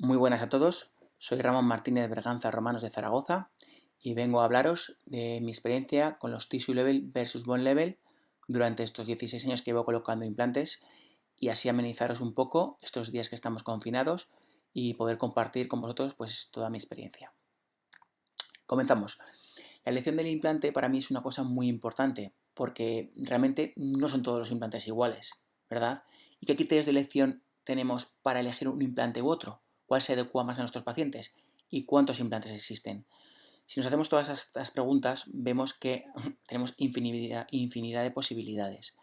Muy buenas a todos, soy Ramón Martínez Berganza Romanos de Zaragoza y vengo a hablaros de mi experiencia con los Tissue Level versus Bone Level durante estos 16 años que llevo colocando implantes y así amenizaros un poco estos días que estamos confinados y poder compartir con vosotros pues toda mi experiencia. Comenzamos. La elección del implante para mí es una cosa muy importante porque realmente no son todos los implantes iguales, ¿verdad? ¿Y qué criterios de elección tenemos para elegir un implante u otro? ¿Cuál se adecua más a nuestros pacientes? ¿Y cuántos implantes existen? Si nos hacemos todas estas preguntas, vemos que tenemos infinidad de posibilidades.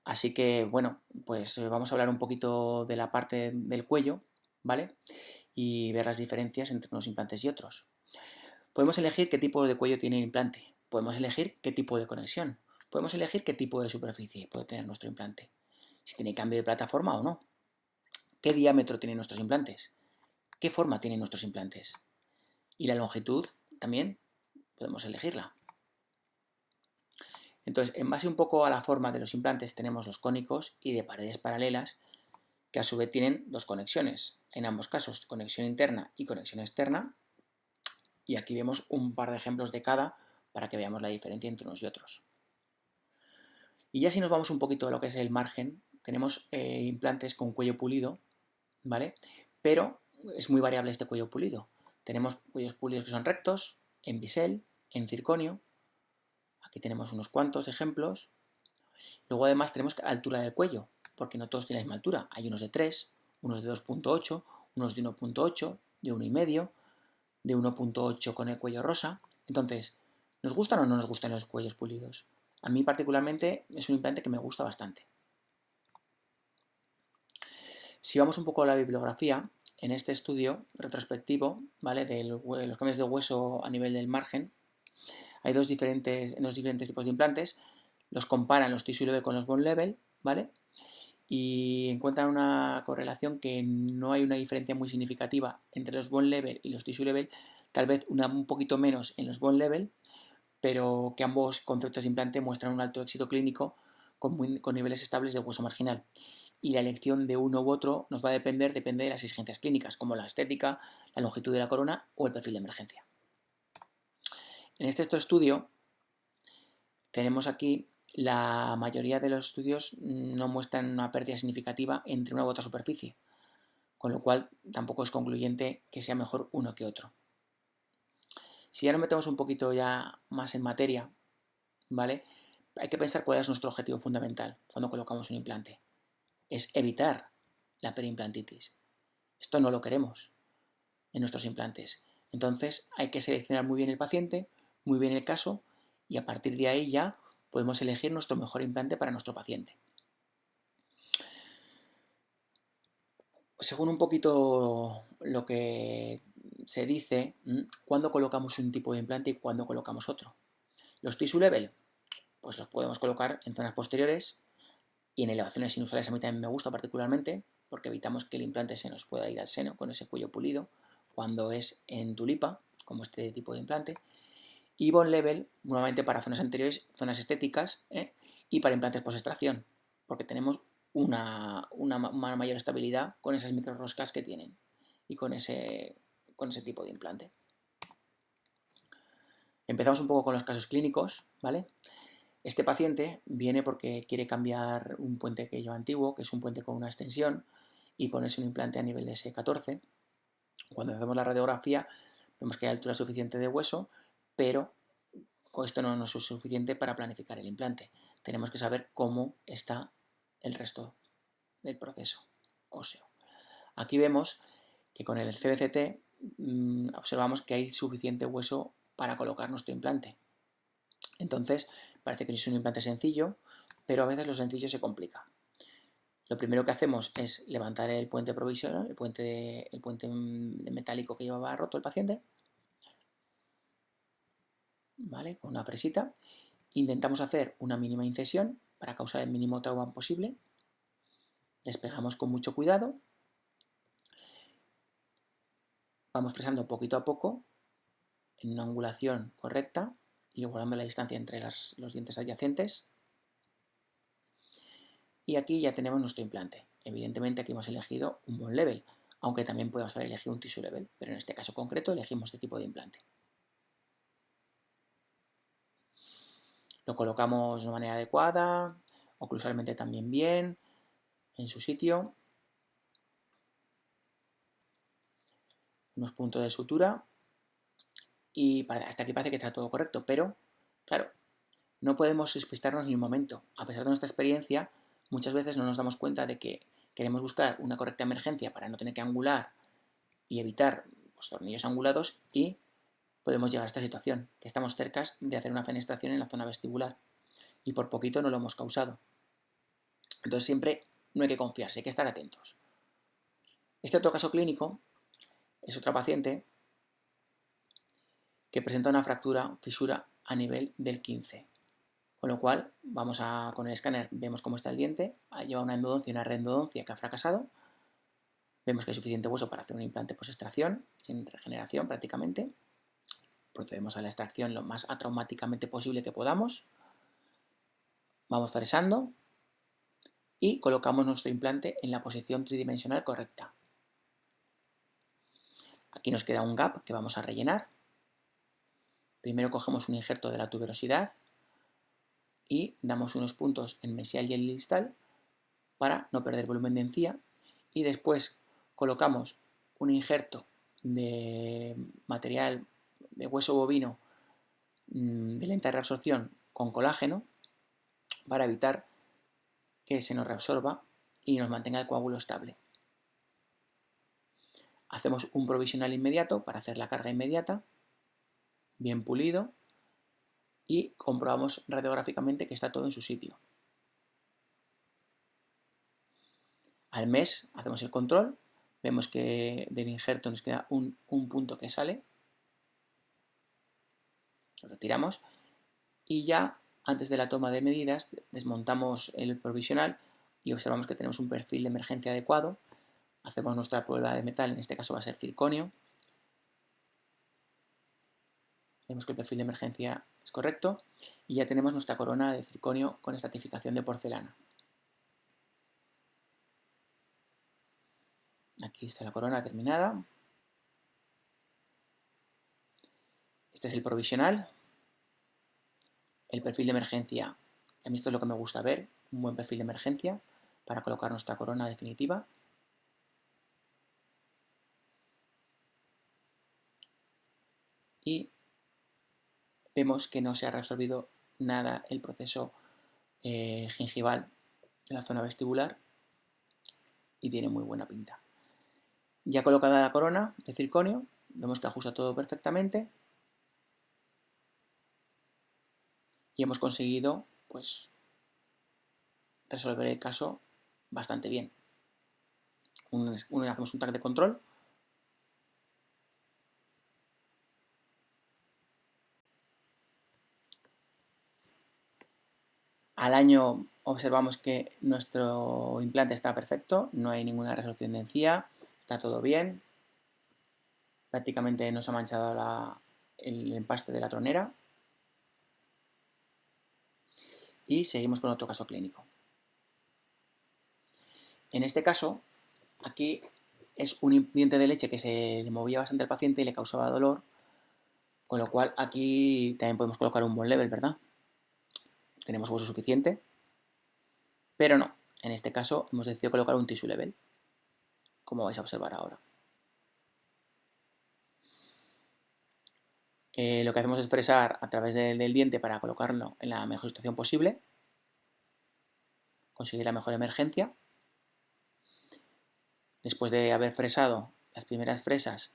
Así que, bueno, pues vamos a hablar un poquito de la parte del cuello, ¿vale? Y ver las diferencias entre unos implantes y otros. Podemos elegir qué tipo de cuello tiene el implante. Podemos elegir qué tipo de conexión. Podemos elegir qué tipo de superficie puede tener nuestro implante. Si tiene cambio de plataforma o no. ¿Qué diámetro tienen nuestros implantes? ¿Qué forma tienen nuestros implantes? Y la longitud también podemos elegirla. Entonces, en base un poco a la forma de los implantes, tenemos los cónicos y de paredes paralelas, que a su vez tienen dos conexiones. En ambos casos, conexión interna y conexión externa. Y aquí vemos un par de ejemplos de cada para que veamos la diferencia entre unos y otros. Y ya si nos vamos un poquito a lo que es el margen, tenemos implantes con cuello pulido, ¿vale? Pero es muy variable este cuello pulido. Tenemos cuellos pulidos que son rectos, en bisel, en circonio. Aquí tenemos unos cuantos ejemplos. Luego además tenemos altura del cuello, porque no todos tienen la misma altura. Hay unos de 3, unos de 2.8, unos de 1.8, de 1,5, de 1.8 con el cuello rosa. Entonces, ¿nos gustan o no nos gustan los cuellos pulidos? A mí particularmente es un implante que me gusta bastante. Si vamos un poco a la bibliografía, en este estudio retrospectivo, ¿vale? De los cambios de hueso a nivel del margen, hay dos diferentes tipos de implantes, los comparan los tissue level con los bone level, ¿vale? Y encuentran una correlación que no hay una diferencia muy significativa entre los bone level y los tissue level, tal vez un poquito menos en los bone level, pero que ambos conceptos de implante muestran un alto éxito clínico con niveles estables de hueso marginal. Y la elección de uno u otro nos va a depende de las exigencias clínicas, como la estética, la longitud de la corona o el perfil de emergencia. En este estudio tenemos aquí la mayoría de los estudios no muestran una pérdida significativa entre una u otra superficie, con lo cual tampoco es concluyente que sea mejor uno que otro. Si ya nos metemos un poquito ya más en materia, ¿vale? Hay que pensar cuál es nuestro objetivo fundamental cuando colocamos un implante. Es evitar la periimplantitis. Esto no lo queremos en nuestros implantes. Entonces hay que seleccionar muy bien el paciente, muy bien el caso y a partir de ahí ya podemos elegir nuestro mejor implante para nuestro paciente. Según un poquito lo que se dice, cuándo colocamos un tipo de implante y cuándo colocamos otro. Los tissue level, pues los podemos colocar en zonas posteriores y en elevaciones sinusales a mí también me gusta particularmente porque evitamos que el implante se nos pueda ir al seno con ese cuello pulido cuando es en tulipa, como este tipo de implante. Y bone level, nuevamente para zonas anteriores, zonas estéticas, y para implantes post-extracción, porque tenemos una mayor estabilidad con esas microroscas que tienen y con ese tipo de implante. Empezamos un poco con los casos clínicos, ¿vale? Este paciente viene porque quiere cambiar un puente que lleva antiguo, que es un puente con una extensión, y ponerse un implante a nivel de S14. Cuando hacemos la radiografía vemos que hay altura suficiente de hueso, pero esto no nos es suficiente para planificar el implante. Tenemos que saber cómo está el resto del proceso óseo. Aquí vemos que con el CBCT observamos que hay suficiente hueso para colocar nuestro implante. Entonces, parece que es un implante sencillo, pero a veces lo sencillo se complica. Lo primero que hacemos es levantar el puente provisional, el puente metálico que llevaba roto el paciente, ¿vale? Con una fresita. Intentamos hacer una mínima incisión para causar el mínimo trauma posible. Despegamos con mucho cuidado. Vamos fresando poquito a poco en una angulación correcta y guardando la distancia entre los dientes adyacentes. Y aquí ya tenemos nuestro implante. Evidentemente aquí hemos elegido un bone level. aunque también podemos haber elegido un tissue level, pero en este caso concreto elegimos este tipo de implante. Lo colocamos de una manera adecuada, oclusalmente también bien, en su sitio. Unos puntos de sutura y hasta aquí parece que está todo correcto, pero claro, no podemos despistarnos ni un momento. A pesar de nuestra experiencia, muchas veces no nos damos cuenta de que queremos buscar una correcta emergencia para no tener que angular y evitar pues, tornillos angulados y podemos llegar a esta situación, que estamos cerca de hacer una fenestración en la zona vestibular y por poquito no lo hemos causado. Entonces siempre no hay que confiarse, hay que estar atentos. Este otro caso clínico es otra paciente que presenta una fractura, fisura a nivel del 15. Con lo cual, con el escáner, vemos cómo está el diente, lleva una endodoncia y una reendodoncia que ha fracasado. Vemos que hay suficiente hueso para hacer un implante post-extracción, sin regeneración prácticamente. Procedemos a la extracción lo más atraumáticamente posible que podamos. Vamos fresando y colocamos nuestro implante en la posición tridimensional correcta. Aquí nos queda un gap que vamos a rellenar. Primero cogemos un injerto de la tuberosidad y damos unos puntos en mesial y en distal para no perder volumen de encía y después colocamos un injerto de material de hueso bovino de lenta reabsorción con colágeno para evitar que se nos reabsorba y nos mantenga el coágulo estable. Hacemos un provisional inmediato para hacer la carga inmediata, bien pulido, y comprobamos radiográficamente que está todo en su sitio. Al mes hacemos el control, vemos que del injerto nos queda un punto que sale, lo retiramos y ya antes de la toma de medidas desmontamos el provisional y observamos que tenemos un perfil de emergencia adecuado. Hacemos nuestra prueba de metal, en este caso va a ser circonio. Vemos que el perfil de emergencia es correcto y ya tenemos nuestra corona de circonio con estratificación de porcelana. Aquí está la corona terminada. Este es el provisional. El perfil de emergencia, a mí esto es lo que me gusta ver, un buen perfil de emergencia para colocar nuestra corona definitiva. Y vemos que no se ha reabsorbido nada el proceso gingival en la zona vestibular y tiene muy buena pinta. Ya colocada la corona de circonio, vemos que ajusta todo perfectamente y hemos conseguido pues resolver el caso bastante bien. Hacemos un tag de control. Al año observamos que nuestro implante está perfecto, no hay ninguna resolución de encía, está todo bien. Prácticamente no se ha manchado el empaste de la tronera. Y seguimos con otro caso clínico. En este caso, aquí es un diente de leche que se le movía bastante al paciente y le causaba dolor, con lo cual aquí también podemos colocar un bone level, ¿verdad? Tenemos hueso suficiente, pero no. En este caso hemos decidido colocar un tissue level, como vais a observar ahora. Lo que hacemos es fresar a través del diente para colocarlo en la mejor situación posible, conseguir la mejor emergencia. Después de haber fresado las primeras fresas,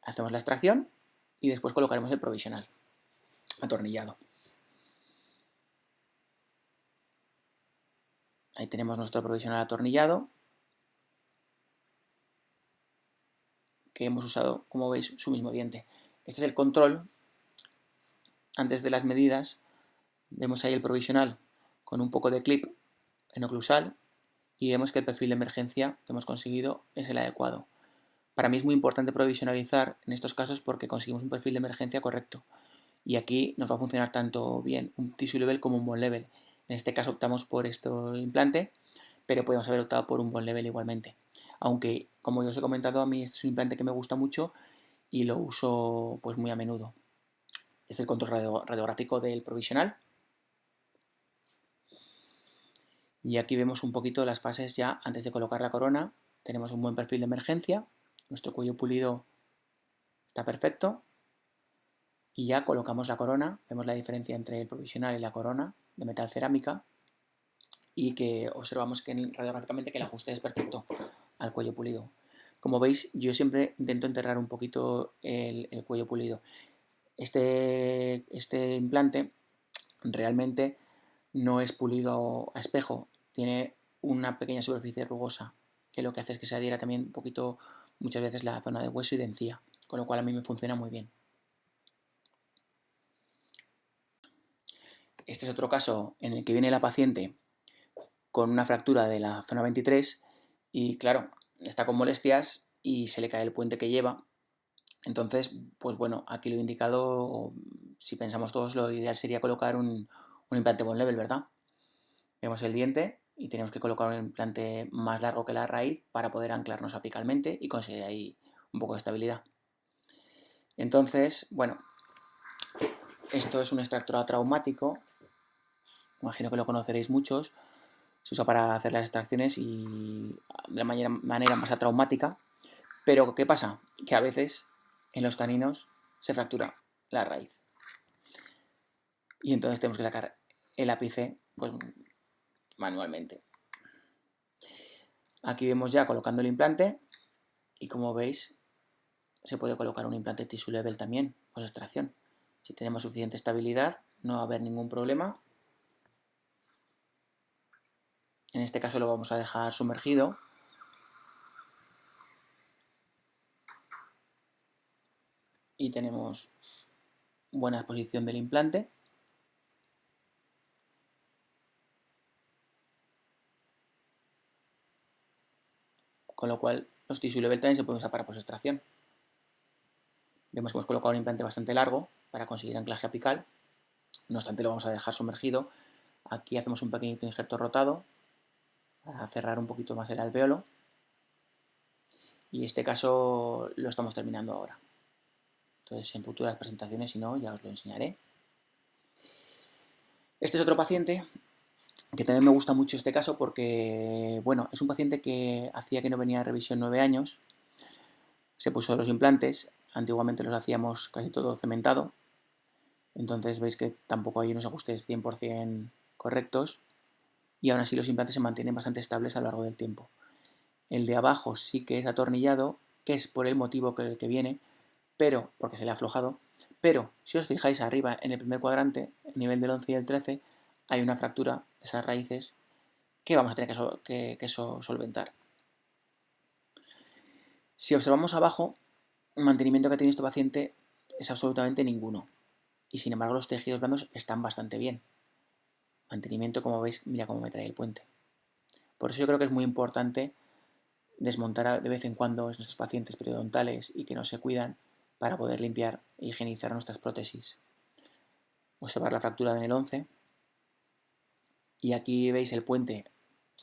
hacemos la extracción y después colocaremos el provisional atornillado. Ahí tenemos nuestro provisional atornillado, que hemos usado, como veis, su mismo diente. Este es el control antes de las medidas. Vemos ahí el provisional con un poco de clip en oclusal y vemos que el perfil de emergencia que hemos conseguido es el adecuado. Para mí es muy importante provisionalizar en estos casos porque conseguimos un perfil de emergencia correcto. Y aquí nos va a funcionar tanto bien un tissue level como un bone level. En este caso optamos por este implante, pero podemos haber optado por un bone level igualmente. aunque como yo os he comentado, a mí este es un implante que me gusta mucho y lo uso pues muy a menudo. Este es el control radiográfico del provisional. Y aquí vemos un poquito las fases ya antes de colocar la corona. Tenemos un buen perfil de emergencia, nuestro cuello pulido está perfecto. Y ya colocamos la corona, vemos la diferencia entre el provisional y la corona de metal cerámica y que observamos que radiográficamente que el ajuste es perfecto al cuello pulido. Como veis, yo siempre intento enterrar un poquito el cuello pulido. Este implante realmente no es pulido a espejo, tiene una pequeña superficie rugosa que lo que hace es que se adhiera también un poquito muchas veces la zona de hueso y de encía, con lo cual a mí me funciona muy bien. Este es otro caso en el que viene la paciente con una fractura de la zona 23 y claro, está con molestias y se le cae el puente que lleva. Entonces, pues bueno, aquí lo he indicado, si pensamos todos, lo ideal sería colocar un implante bone level, ¿verdad? Vemos el diente y tenemos que colocar un implante más largo que la raíz para poder anclarnos apicalmente y conseguir ahí un poco de estabilidad. Entonces, bueno, esto es un extractor traumático, imagino que lo conoceréis muchos, se usa para hacer las extracciones y de la manera más traumática, pero ¿qué pasa? Que a veces en los caninos se fractura la raíz y entonces tenemos que sacar el ápice pues, manualmente. Aquí vemos ya colocando el implante y como veis se puede colocar un implante tissue level también con extracción. Si tenemos suficiente estabilidad no va a haber ningún problema. En este caso lo vamos a dejar sumergido. Y tenemos buena exposición del implante. Con lo cual los tissue level también se pueden usar para post-extracción. Vemos que hemos colocado un implante bastante largo para conseguir anclaje apical. No obstante, lo vamos a dejar sumergido. Aquí hacemos un pequeñito injerto rotado para cerrar un poquito más el alvéolo. Y este caso lo estamos terminando ahora. Entonces, en futuras presentaciones, si no, ya os lo enseñaré. Este es otro paciente que también me gusta mucho este caso porque, bueno, es un paciente que hacía que no venía a revisión 9 años. Se puso los implantes. Antiguamente los hacíamos casi todo cementado. Entonces veis que tampoco hay unos ajustes 100% correctos y aún así los implantes se mantienen bastante estables a lo largo del tiempo. El de abajo sí que es atornillado, que es por el motivo que el que viene, pero porque se le ha aflojado. Pero si os fijáis arriba en el primer cuadrante, a nivel del 11 y el 13, hay una fractura, esas raíces, que vamos a tener que solventar. Si observamos abajo, el mantenimiento que ha tenido este paciente es absolutamente ninguno. Y sin embargo los tejidos blandos están bastante bien. Mantenimiento, como veis, mira cómo me trae el puente. Por eso yo creo que es muy importante desmontar de vez en cuando nuestros pacientes periodontales y que no se cuidan para poder limpiar e higienizar nuestras prótesis. Observar la fractura en el 11 y aquí veis el puente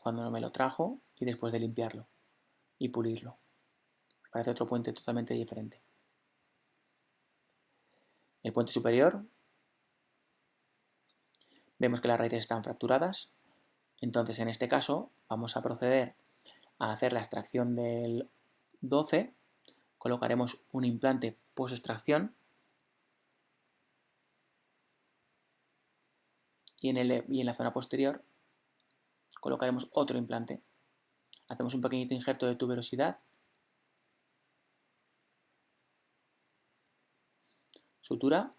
cuando no me lo trajo y después de limpiarlo y pulirlo. Parece otro puente totalmente diferente. El puente superior, vemos que las raíces están fracturadas, entonces en este caso vamos a proceder a hacer la extracción del 12, colocaremos un implante post extracción y en la zona posterior colocaremos otro implante. Hacemos un pequeñito injerto de tuberosidad, sutura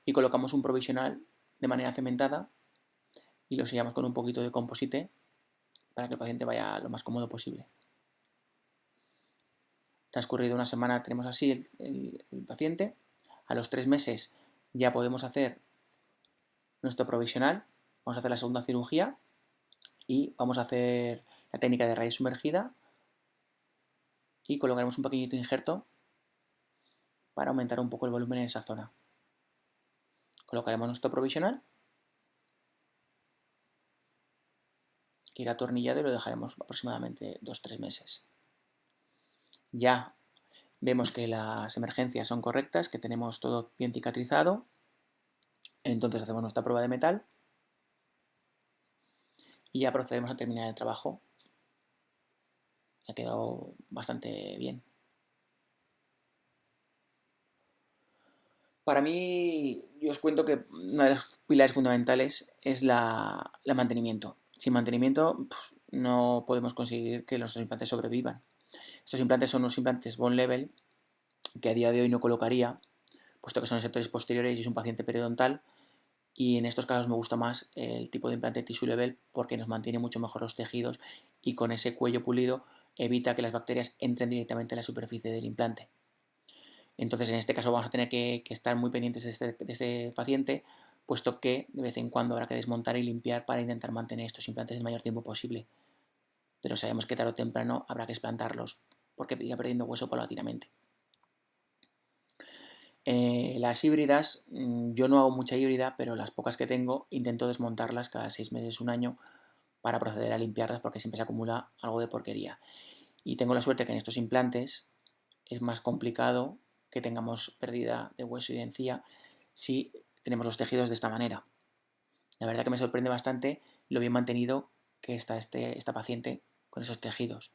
y colocamos un provisional de manera cementada y lo sellamos con un poquito de composite para que el paciente vaya lo más cómodo posible. Transcurrido una semana tenemos así el paciente. A los 3 meses ya podemos hacer nuestro provisional. Vamos a hacer la segunda cirugía y vamos a hacer la técnica de raíz sumergida y colocaremos un pequeñito injerto para aumentar un poco el volumen en esa zona. Colocaremos nuestro provisional que irá atornillado y lo dejaremos aproximadamente 2-3 meses. Ya vemos que las emergencias son correctas, que tenemos todo bien cicatrizado, entonces hacemos nuestra prueba de metal y ya procedemos a terminar el trabajo. Ha quedado bastante bien. Para mí, yo os cuento que uno de los pilares fundamentales es el mantenimiento. Sin mantenimiento no podemos conseguir que nuestros implantes sobrevivan. Estos implantes son unos implantes bone level que a día de hoy no colocaría, puesto que son en sectores posteriores y es un paciente periodontal. Y en estos casos me gusta más el tipo de implante tissue level porque nos mantiene mucho mejor los tejidos y con ese cuello pulido evita que las bacterias entren directamente en la superficie del implante. Entonces, en este caso vamos a tener que estar muy pendientes de este paciente, puesto que de vez en cuando habrá que desmontar y limpiar para intentar mantener estos implantes el mayor tiempo posible. Pero sabemos que tarde o temprano habrá que explantarlos, porque irá perdiendo hueso paulatinamente. Las híbridas, yo no hago mucha híbrida, pero las pocas que tengo intento desmontarlas cada 6 meses, un año, para proceder a limpiarlas porque siempre se acumula algo de porquería. Y tengo la suerte que en estos implantes es más complicado que tengamos pérdida de hueso y de encía si tenemos los tejidos de esta manera. La verdad que me sorprende bastante lo bien mantenido que está esta paciente con esos tejidos.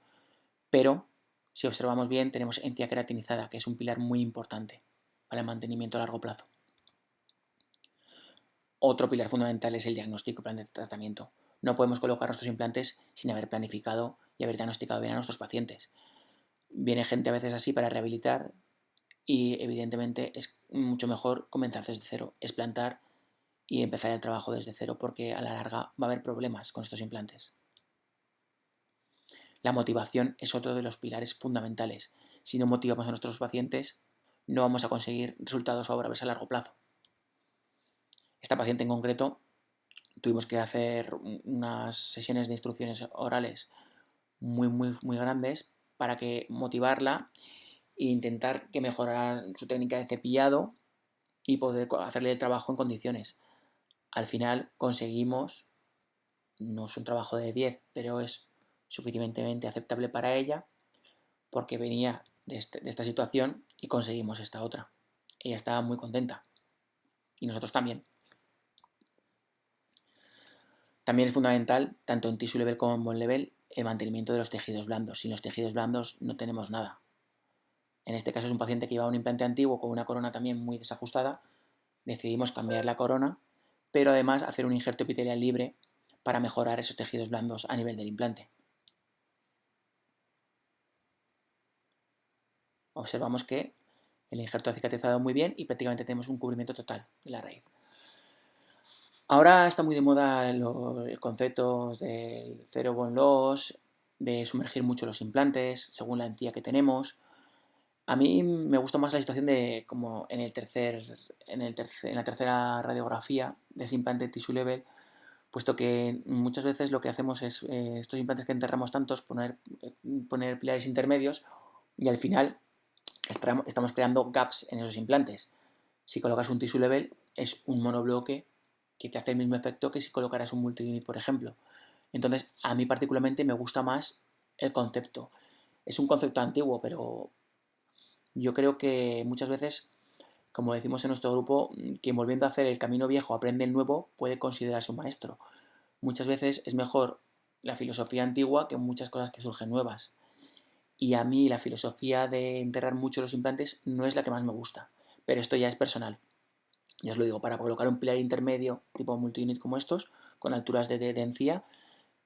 Pero, si observamos bien, tenemos encía queratinizada, que es un pilar muy importante para el mantenimiento a largo plazo. Otro pilar fundamental es el diagnóstico y plan de tratamiento. No podemos colocar nuestros implantes sin haber planificado y haber diagnosticado bien a nuestros pacientes. Viene gente a veces así para rehabilitar y evidentemente es mucho mejor comenzar desde cero, explantar y empezar el trabajo desde cero porque a la larga va a haber problemas con estos implantes. La motivación es otro de los pilares fundamentales. Si no motivamos a nuestros pacientes, no vamos a conseguir resultados favorables a largo plazo. Esta paciente en concreto tuvimos que hacer unas sesiones de instrucciones orales muy grandes para que motivarla e intentar que mejorara su técnica de cepillado y poder hacerle el trabajo en condiciones. Al final conseguimos, no es un trabajo de 10, pero es suficientemente aceptable para ella porque venía de esta situación y conseguimos esta otra. Ella estaba muy contenta y nosotros también. También es fundamental, tanto en tissue level como en bone level, el mantenimiento de los tejidos blandos. Sin los tejidos blandos no tenemos nada. En este caso es un paciente que llevaba un implante antiguo con una corona también muy desajustada. Decidimos cambiar la corona, pero además hacer un injerto epitelial libre para mejorar esos tejidos blandos a nivel del implante. Observamos que el injerto ha cicatrizado muy bien y prácticamente tenemos un cubrimiento total de la raíz. Ahora está muy de moda el concepto del zero bone loss, de sumergir mucho los implantes según la encía que tenemos. A mí me gusta más la situación de como en la tercera radiografía de ese implante tissue level, puesto que muchas veces lo que hacemos es estos implantes que enterramos tantos, poner pilares intermedios y al final estamos creando gaps en esos implantes. Si colocas un tissue level es un monobloque que te hace el mismo efecto que si colocaras un multi-unit, por ejemplo. Entonces, a mí particularmente me gusta más el concepto. Es un concepto antiguo, pero yo creo que muchas veces, como decimos en nuestro grupo, quien volviendo a hacer el camino viejo aprende el nuevo puede considerarse un maestro. Muchas veces es mejor la filosofía antigua que muchas cosas que surgen nuevas. Y a mí la filosofía de enterrar mucho los implantes no es la que más me gusta, pero esto ya es personal. Ya os lo digo, para colocar un pilar intermedio tipo multi-unit como estos, con alturas de encía,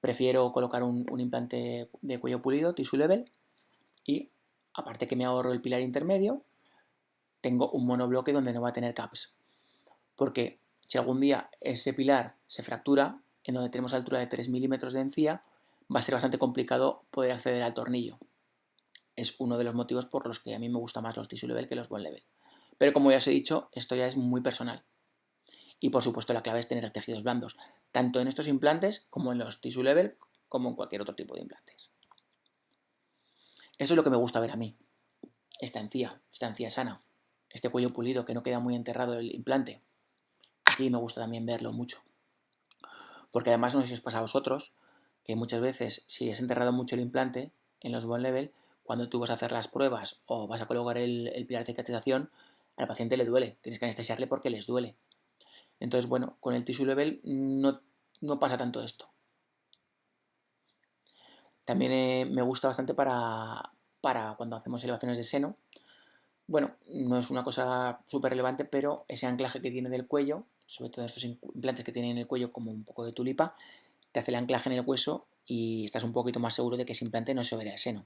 prefiero colocar un implante de cuello pulido, tissue level, y aparte que me ahorro el pilar intermedio, tengo un monobloque donde no va a tener caps. Porque si algún día ese pilar se fractura, en donde tenemos altura de 3 milímetros de encía, va a ser bastante complicado poder acceder al tornillo. Es uno de los motivos por los que a mí me gusta más los tissue level que los bone level. Pero como ya os he dicho, esto ya es muy personal. Y por supuesto la clave es tener tejidos blandos, tanto en estos implantes como en los tissue level, como en cualquier otro tipo de implantes. Eso es lo que me gusta ver a mí. Esta encía sana, este cuello pulido que no queda muy enterrado el implante. Aquí me gusta también verlo mucho. Porque además, no sé si os pasa a vosotros, que muchas veces, si has enterrado mucho el implante en los bone level, cuando tú vas a hacer las pruebas o vas a colocar el pilar de cicatrización, al paciente le duele, tienes que anestesiarle porque les duele. Entonces, bueno, con el tissue level no pasa tanto esto. También me gusta bastante para cuando hacemos elevaciones de seno. Bueno, no es una cosa súper relevante, pero ese anclaje que tiene del cuello, sobre todo estos implantes que tienen en el cuello como un poco de tulipa, te hace el anclaje en el hueso y estás un poquito más seguro de que ese implante no se verá el seno.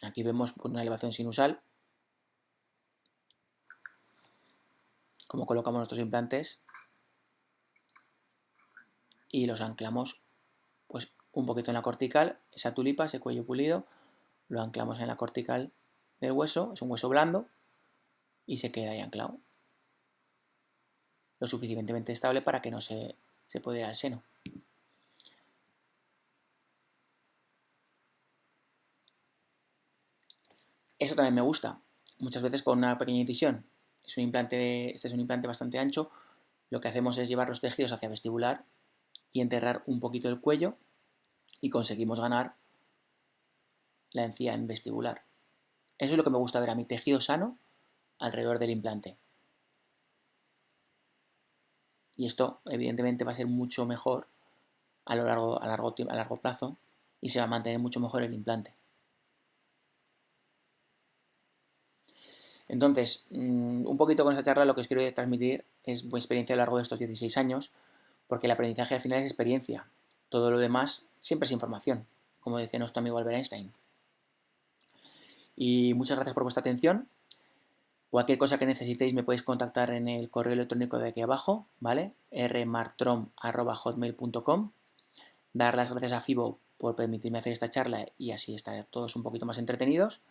Aquí vemos una elevación sinusal, cómo colocamos nuestros implantes y los anclamos pues un poquito en la cortical, esa tulipa, ese cuello pulido, lo anclamos en la cortical del hueso, es un hueso blando y se queda ahí anclado. Lo suficientemente estable para que no se pueda ir al seno. Eso también me gusta, muchas veces con una pequeña incisión. Este es un implante bastante ancho, lo que hacemos es llevar los tejidos hacia vestibular y enterrar un poquito el cuello y conseguimos ganar la encía en vestibular. Eso es lo que me gusta ver a mi tejido sano alrededor del implante. Y esto evidentemente va a ser mucho mejor a largo plazo y se va a mantener mucho mejor el implante. Entonces, un poquito con esta charla lo que os quiero transmitir es mi experiencia a lo largo de estos 16 años, porque el aprendizaje al final es experiencia. Todo lo demás siempre es información, como decía nuestro amigo Albert Einstein. Y muchas gracias por vuestra atención. Cualquier cosa que necesitéis me podéis contactar en el correo electrónico de aquí abajo, ¿vale? rmartrom@hotmail.com. Dar las gracias a Fibo por permitirme hacer esta charla y así estar todos un poquito más entretenidos.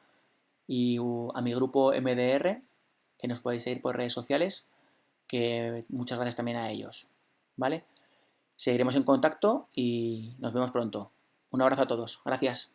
Y a mi grupo MDR, que nos podéis seguir por redes sociales, que muchas gracias también a ellos, ¿vale? Seguiremos en contacto y nos vemos pronto. Un abrazo a todos. Gracias.